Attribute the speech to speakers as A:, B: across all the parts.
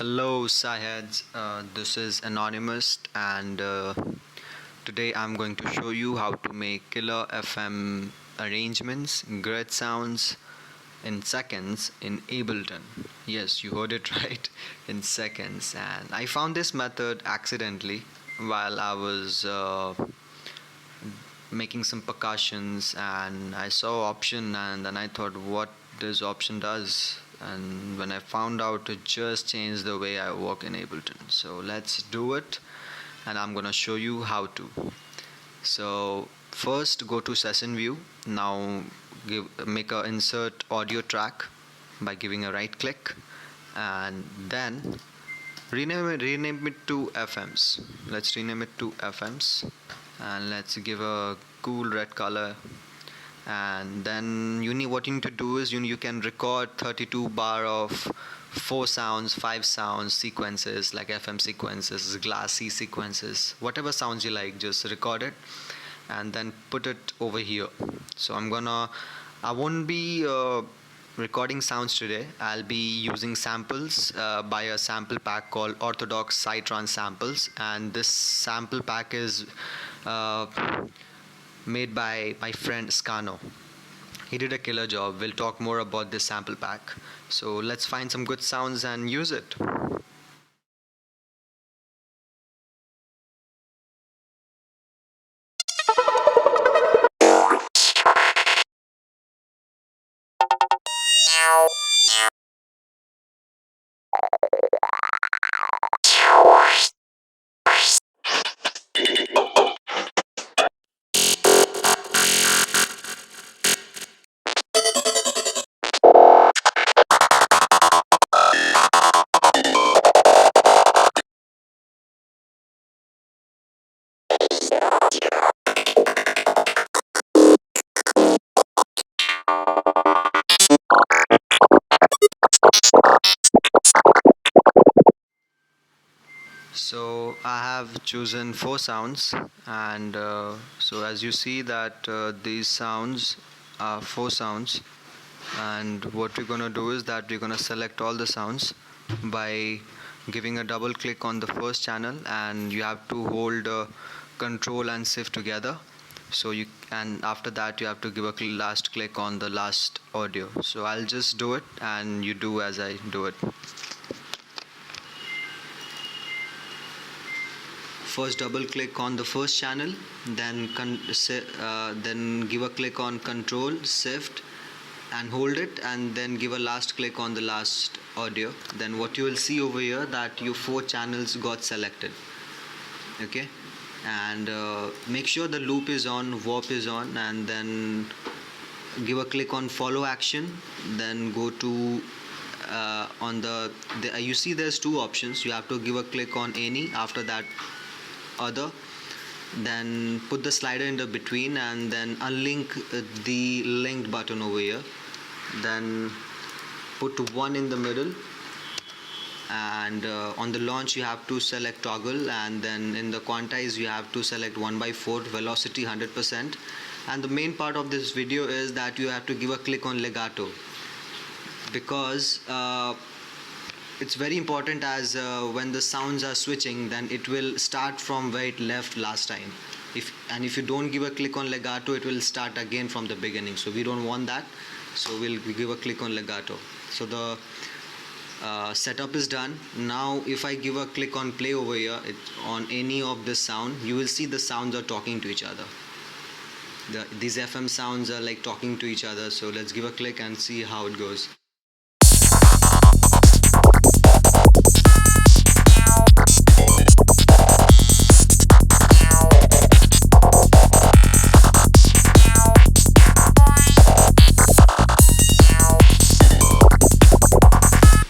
A: Hello, Saheds. This is Anonimoust, and today I'm going to show you how to make killer FM arrangements, grid sounds in seconds in Ableton. Yes, you heard it right, in seconds. And I found this method accidentally while I was making some percussions, and I saw option, and then I thought, what this option does. And when I found out, it just changed the way I work in Ableton. So let's do it, and I'm gonna show you how to. So first, go to session view. Now make a insert audio track by giving a right click, and then rename it to FMs. Let's rename it to FMs, and let's give a cool red color. And then what you need to do is you can record 32 bar of 4 sounds, 5 sounds sequences, like FM sequences, glassy sequences, whatever sounds you like, just record it and then put it over here. So I won't be recording sounds today. I'll be using samples by a sample pack called Orthodox Psytrance samples, and this sample pack is uh, made by my friend Skanoh. He did a killer job. We'll talk more about this sample pack. So let's find some good sounds and use it. So I have chosen 4 sounds, and so as you see that these sounds are 4 sounds, and what we're gonna do is that we're gonna select all the sounds by giving a double click on the first channel, and you have to hold control and shift together. So and after that you have to give a last click on the last audio. So I'll just do it, and you do as I do it. First double click on the first channel, then then give a click on control shift and hold it, and then give a last click on the last audio. Then what you will see over here, that your 4 channels got selected. Okay, and make sure the loop is on, warp is on, and then give a click on follow action. Then go to on you see there's 2 options. You have to give a click on any, after that other, then put the slider in the between, and then unlink the linked button over here, then put 1 in the middle, and on the launch you have to select toggle, and then in the quantize you have to select 1/4, velocity 100%. And the main part of this video is that you have to give a click on legato, because it's very important, as when the sounds are switching, then it will start from where it left last time. If you don't give a click on legato, it will start again from the beginning. So we don't want that. So we'll give a click on legato. So the setup is done. Now if I give a click on play over here, on any of this sound, you will see the sounds are talking to each other. These FM sounds are like talking to each other. So let's give a click and see how it goes.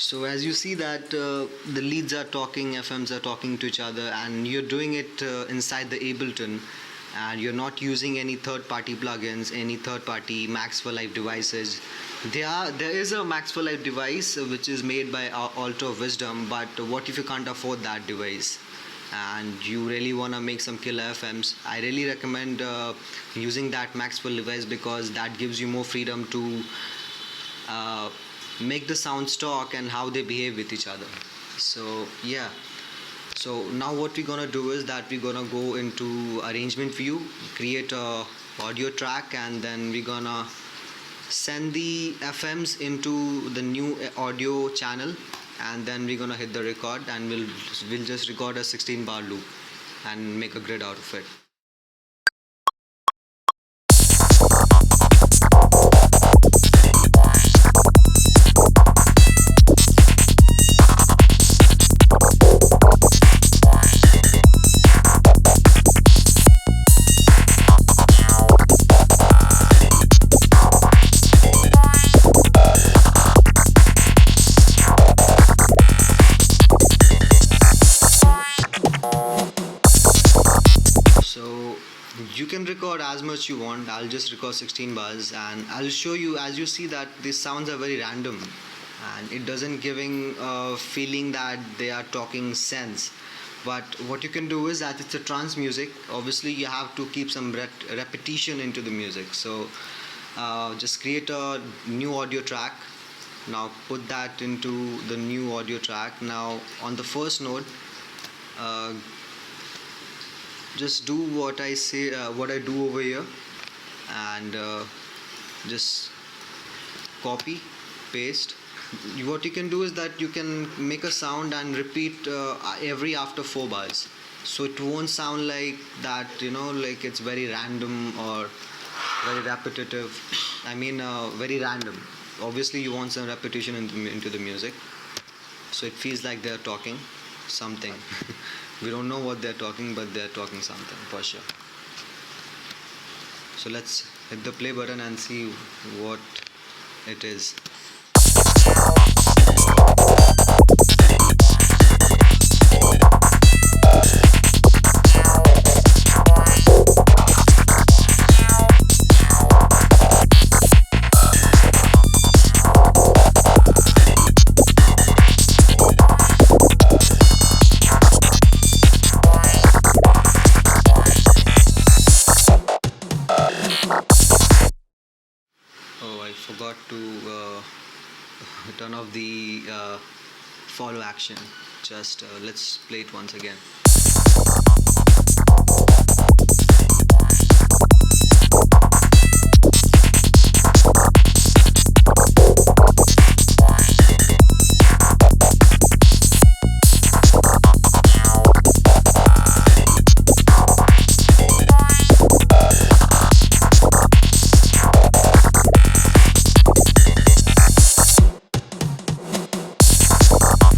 A: So as you see that the leads are talking, FMs are talking to each other, and you're doing it inside the Ableton, and you're not using any third-party plugins, any third-party Max for Life devices. There is a Max for Life device which is made by Alto Wisdom, but what if you can't afford that device and you really want to make some killer FMs? I really recommend using that Max for device, because that gives you more freedom to make the sounds talk and how they behave with each other. So yeah. So now what we're gonna do is that we're gonna go into arrangement view, create a audio track, and then we're gonna send the FMs into the new audio channel, and then we're gonna hit the record, and we'll just record a 16 bar loop and make a grid out of it. So you can record as much you want. I'll just record 16 bars, and I'll show you. As you see that these sounds are very random, and it doesn't giving a feeling that they are talking sense. But what you can do is that it's a trance music. Obviously you have to keep some repetition into the music. So just create a new audio track. Now put that into the new audio track. Now on the first note, uh, just do what I say, what I do over here, and just copy, paste. What you can do is that you can make a sound and repeat every after 4 bars, so it won't sound like that, like it's very random or very repetitive. I mean, very random. Obviously you want some repetition into the music, so it feels like they're talking something. We don't know what they're talking, but they're talking something for sure. So let's hit the play button and see what it is. Oh, I forgot to turn off the follow action. Just let's play it once again.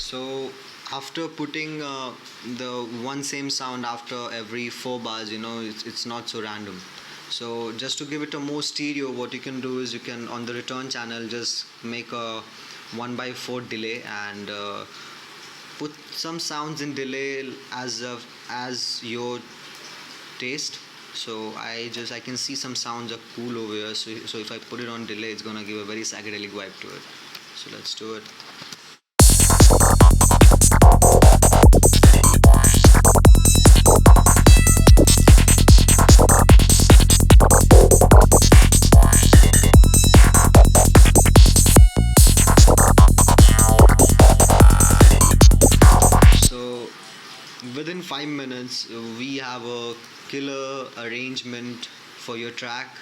A: So after putting the one same sound after every 4 bars, it's not so random. So just to give it a more stereo, what you can do is you can, on the return channel, just make a 1/4 delay, and put some sounds in delay as your taste. So I can see some sounds are cool over here. So if I put it on delay, it's gonna give a very psychedelic vibe to it. So let's do it. So within 5 minutes, we have a killer arrangement for your track.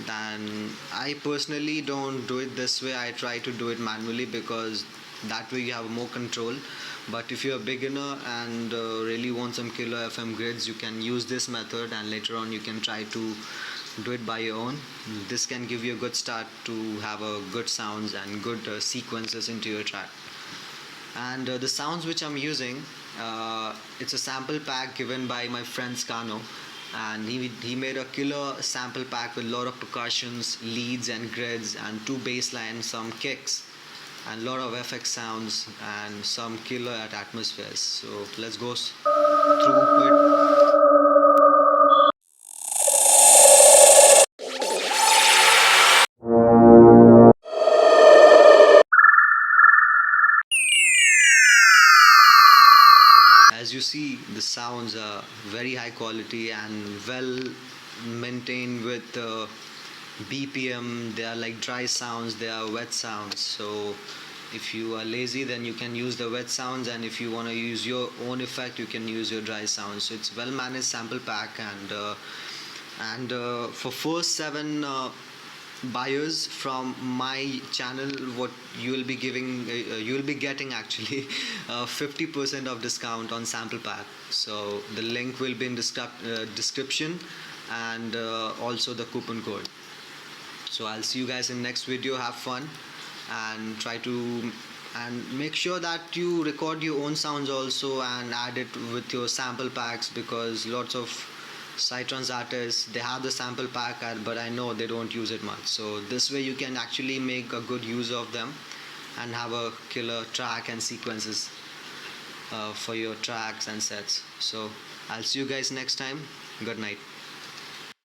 A: Then I personally don't do it this way. I try to do it manually because that way you have more control. But if you're a beginner and really want some killer FM grids, you can use this method, and later on you can try to do it by your own. This can give you a good start to have a good sounds and good sequences into your track. And the sounds which I'm using, it's a sample pack given by my friend Skanoh, and he made a killer sample pack with a lot of percussions, leads and grids, and two bass lines, some kicks, and a lot of FX sounds, and some killer at atmospheres. So let's go through it. As you see, the sounds are very high quality and well maintained with BPM. They are like dry sounds, they are wet sounds. So If you are lazy, then you can use the wet sounds, and if you want to use your own effect, you can use your dry sounds. So it's well managed sample pack, and for first 7 buyers from my channel, what you will be giving, you will be getting actually 50% of discount on sample pack. So the link will be in description, and also the coupon code. So I'll see you guys in next video. Have fun and try to, and make sure that you record your own sounds also and add it with your sample packs, because lots of Psytrance artists, they have the sample pack, but I know they don't use it much. So this way you can actually make a good use of them and have a killer track and sequences for your tracks and sets. So I'll see you guys next time. Good night.